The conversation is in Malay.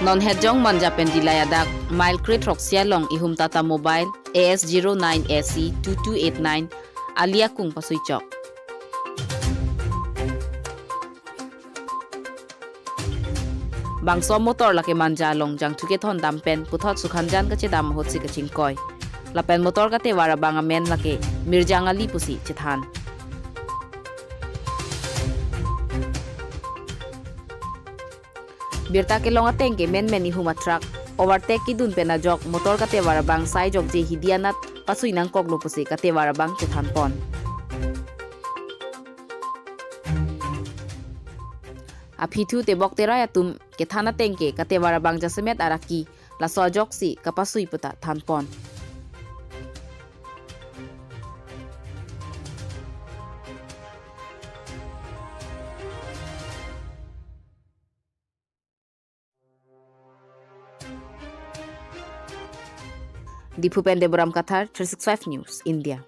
Non hedjong manja pen dilayadak mile crit roxia long ihum tata mobile AS09AC 2289 alia kung pasui chok. Bangso motor laki manja long jang tuke thon dampen puthot sukhanjan ka chedam hot si ka chingkoi. Lapen motor ka te wara banga men laki mirjang ali pusi chithan. Birta ke longa tengke men ihuma truck overtake ki dun pena jok motor ka te wara bang sai jok je hidianat pasui nang kok lo pusi ka te wara bang chithan pon. Aphitu te bok te raya tum ke thana tengke ka te wara bang jasemet araki la so jok si ka pasui puta than pon. Dipupen Deborah Kathar, 365 News, India.